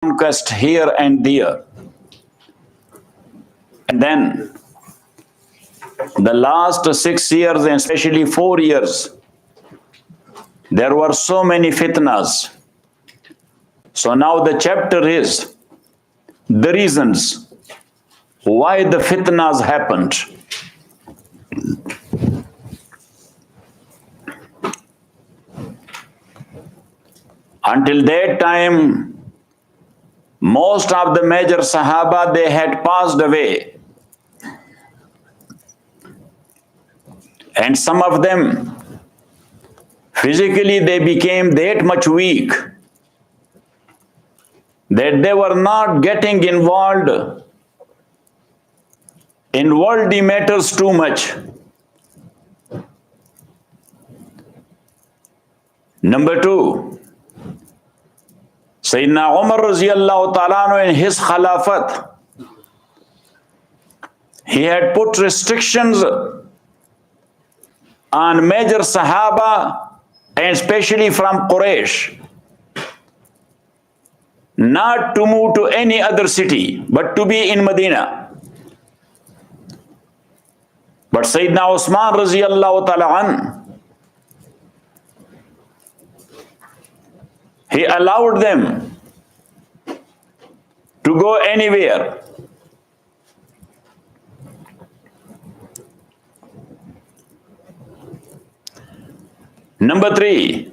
conquest here and there. And then the last 6 years and especially 4 years, there were so many fitnas. So now the chapter is the reasons why the fitnas happened. Until that time, most of the major Sahaba, they had passed away. And some of them, physically they became that much weak that they were not getting involved in worldly matters too much. Number two, Sayyidina Umar radiallahu ta'ala in his Khulafat, he had put restrictions on major Sahaba and especially from Quraysh, not to move to any other city, but to be in Medina. But Sayyidina Usman radiallahu ta'ala he allowed them to go anywhere. Number three,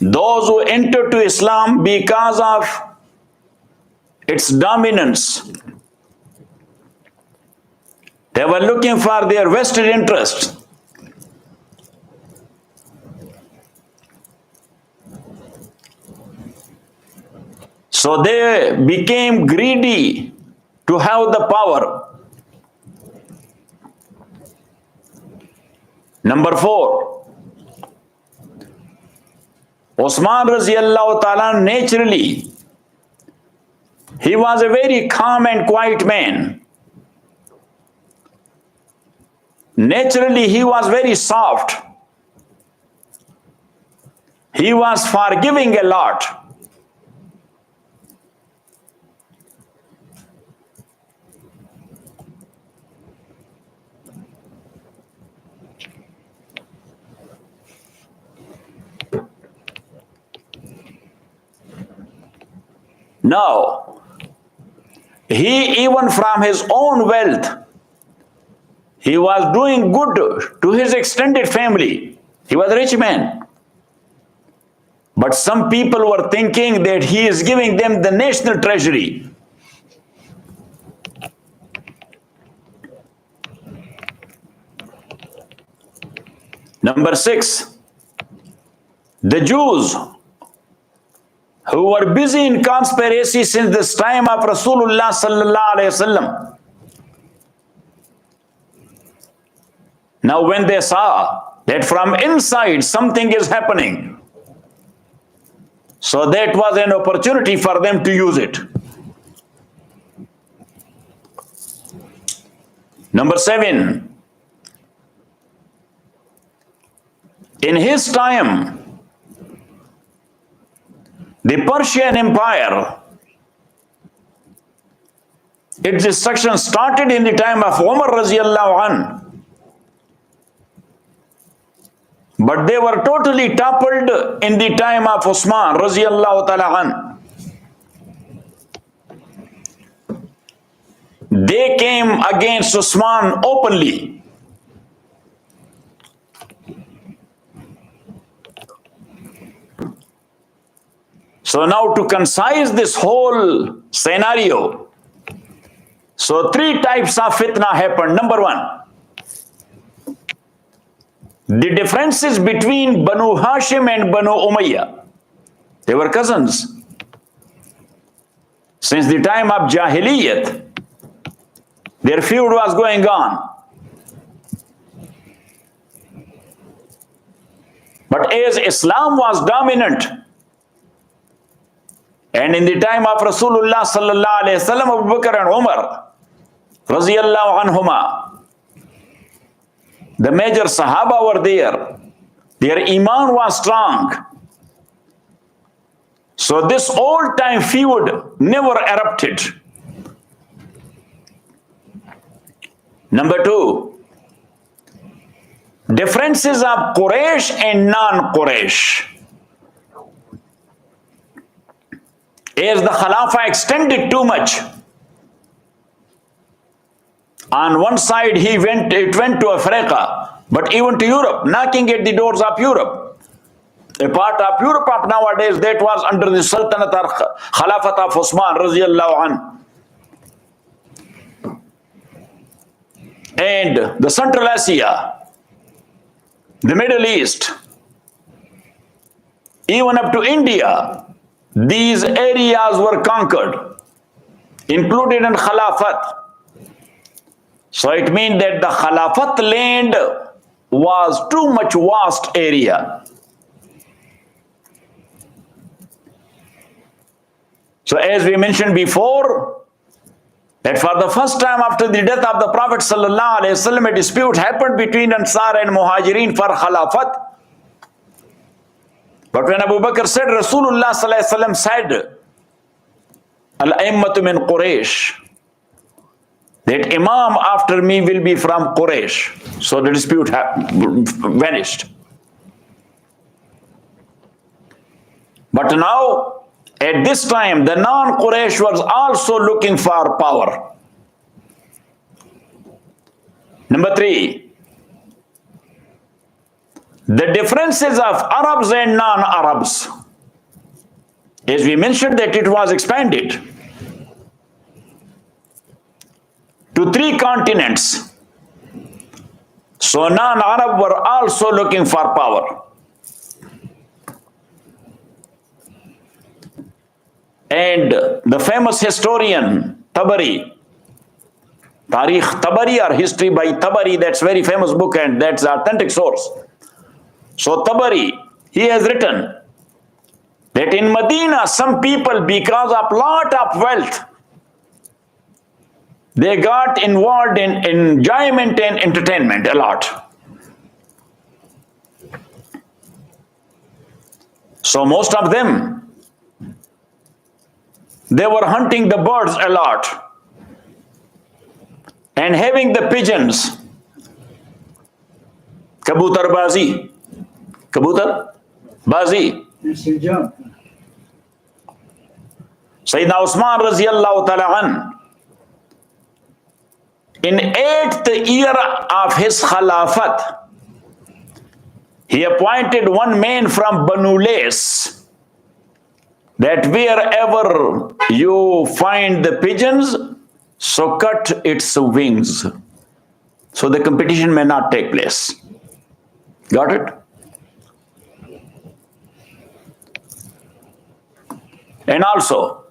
those who entered to Islam because of its dominance, they were looking for their vested interests. So they became greedy to have the power. Number four, Usman radiallahu ta'ala naturally, he was a very calm and quiet man. Naturally, he was very soft. He was forgiving a lot. Now, he even from his own wealth, he was doing good to his extended family. He was a rich man. But some people were thinking that he is giving them the national treasury. Number six, the Jews who were busy in conspiracy since this time of Rasulullah sallallahu alaihi wasallam. Now when they saw that from inside something is happening, so that was an opportunity for them to use it. Number seven, in his time, the Persian Empire, its destruction started in the time of Umar radiallahu anhu, but they were totally toppled in the time of Usman radiallahu ta'ala anhu. They came against Usman openly. So now to concise this whole scenario, so three types of fitna happened. Number one, the differences between Banu Hashim and Banu Umayyah. They were cousins. Since the time of Jahiliyyat, their feud was going on. But as Islam was dominant, and in the time of Rasulullah sallallahu alaihi wasallam, Abu Bakr and Umar radiyallahu anhuma, the major Sahaba were there. Their iman was strong. So this old time feud never erupted. Number two, differences of Quraysh and non-Quraysh. As the Khulafa extended too much, on one side it went to Africa, but even to Europe, knocking at the doors of Europe. A part of Europe of nowadays that was under the Sultanate or Khilafat of Osman radiallahu anhu. And the Central Asia, the Middle East, even up to India, these areas were conquered, included in Khilafat. So it means that the Khilafat land was too much vast area. So as we mentioned before, that for the first time after the death of the Prophet ﷺ, a dispute happened between Ansar and Muhajirin for Khilafat. But when Abu Bakr said, Rasulullah ﷺ said, Al-A'immatu min Quraysh, that Imam after me will be from Quraysh. So the dispute vanished. But now, at this time, the non-Quraysh was also looking for power. Number three, the differences of Arabs and non-Arabs. As we mentioned that it was expanded to 3 continents. So non-Arab were also looking for power. And the famous historian Tabari, Tarikh Tabari or History by Tabari, that's very famous book and that's the authentic source. So Tabari, he has written that in Medina, some people, because of lot of wealth, they got involved in enjoyment and entertainment a lot. So most of them, they were hunting the birds a lot and having the pigeons. Kabutar bazi. Kabutar bazi. Sayyidina Usman radiallahu ta'ala an, in 8th year of his Khilafat, he appointed one man from Banu Lays, that wherever you find the pigeons, so cut its wings, so the competition may not take place. Got it? And also,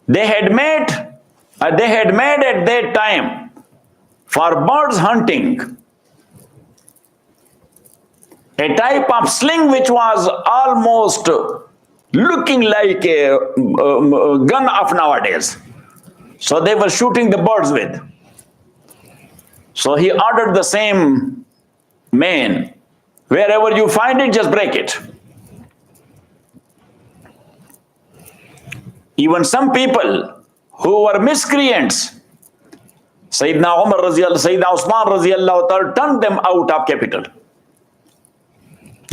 they had made at that time for birds hunting a type of sling which was almost looking like a gun of nowadays. So they were shooting the birds with. So he ordered the same man, wherever you find it, just break it. Even some people who were miscreants, Sayyidina Umar Sayyidina Usman radiallahu ta'ala turned them out of capital.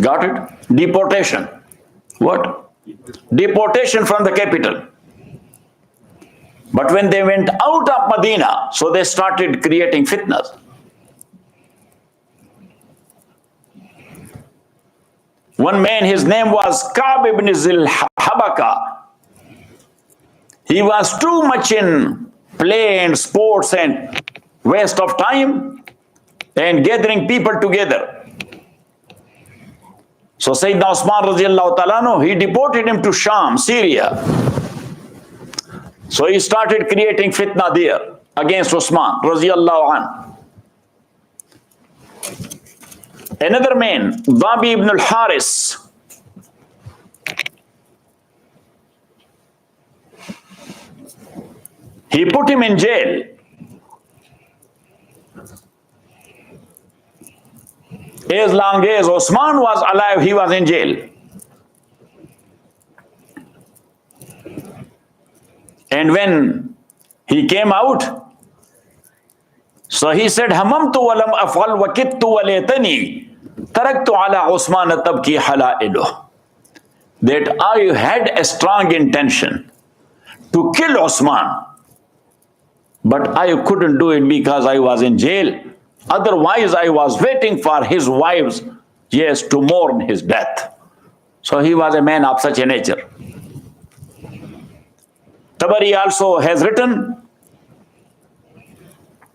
Got it? Deportation. What? Deportation from the capital. But when they went out of Medina, so they started creating fitnas. One man, his name was Ka'b ibn Zil Habaka. He was too much in play and sports and waste of time and gathering people together. So Sayyidina Usman radiallahu ta'ala, he deported him to Sham, Syria. So he started creating fitna there against Usman radiallahu anhu. Another man, Dhabi ibn al-Haris, he put him in jail. As long as Osman was alive, he was in jail. And when he came out, so he said, Hamamtu walam afal wa kittu walaytani taraktu ala Usman tabki halailuh. That I had a strong intention to kill Usman, but I couldn't do it because I was in jail. Otherwise, I was waiting for his wives, yes, to mourn his death. So he was a man of such a nature. Tabari also has written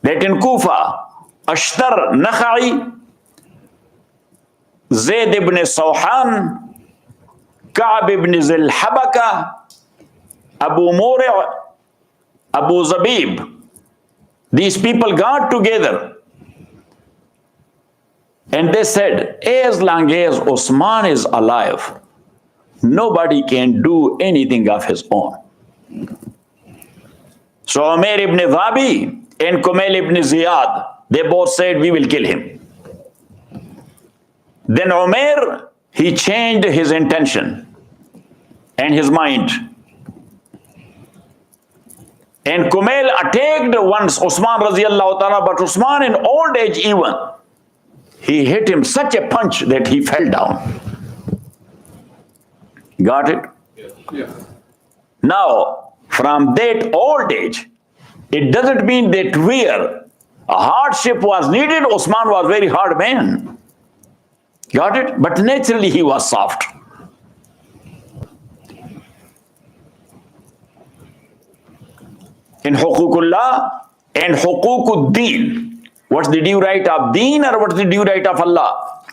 that in Kufa, Ashtar Nakhai, Zayd ibn Sawhan, Ka'b ibn Zil Habaka, Abu Muri', Abu Zabib, these people got together and they said, as long as Osman is alive, nobody can do anything of his own. So Umair ibn Dhabi and Kumail ibn Ziyad, they both said, we will kill him. Then Umair, he changed his intention and his mind. And Kumail attacked once Usman radiallahu ta'ala, but Usman in old age even, he hit him such a punch that he fell down. Got it? Yeah. Now, from that old age, it doesn't mean that where a hardship was needed, Usman was very hard man. Got it? But naturally he was soft. In Huququllah and Huququddin, what's the due right of Deen or what's the due right of Allah?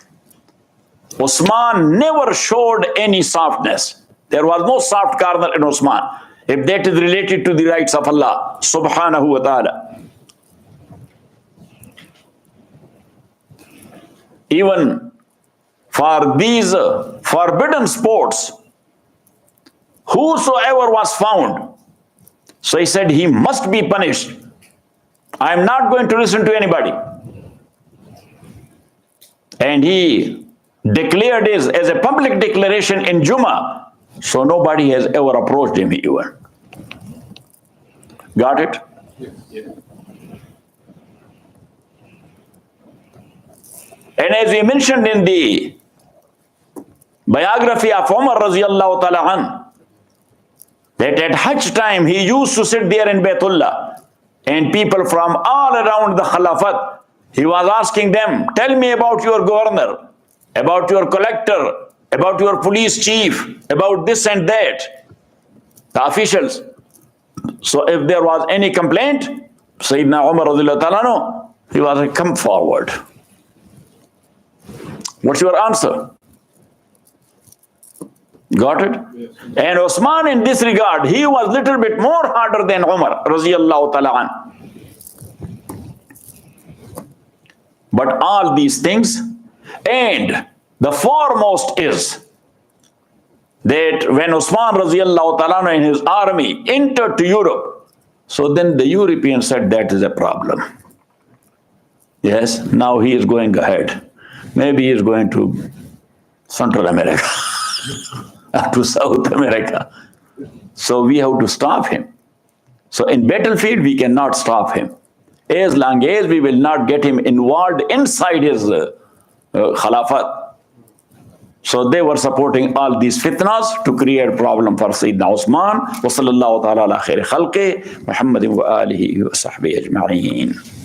Usman never showed any softness. There was no soft corner in Usman, if that is related to the rights of Allah subhanahu wa ta'ala. Even for these forbidden sports, whosoever was found, so he said he must be punished. I am not going to listen to anybody. And he declared this as a public declaration in Jummah. So nobody has ever approached him even. Got it? Yeah. And as we mentioned in the biography of Umar radiallahu ta'ala an, that at Hajj time he used to sit there in Baytullah, and people from all around the Khulafat, he was asking them, tell me about your governor, about your collector, about your police chief, about this and that, the officials. So if there was any complaint, Sayyidina Umar radiallahu ta'ala, he was like, come forward. What's your answer? Got it? Yes. And Osman in this regard, he was little bit more harder than Umar radiallahu ta'ala an. But all these things, and the foremost is that when Osman radiallahu ta'ala and his army entered to Europe, so then the Europeans said that is a problem. Yes, now he is going ahead. Maybe he is going to Central America, to South America. So we have to stop him. So in battlefield, we cannot stop him. As long as we will not get him involved inside his Khulafat. So they were supporting all these fitnas to create problem for Sayyidina Usman. Wa sallallahu ta'ala ala khairi khalqi Muhammadin wa alihi wa sahbihi ajma'een.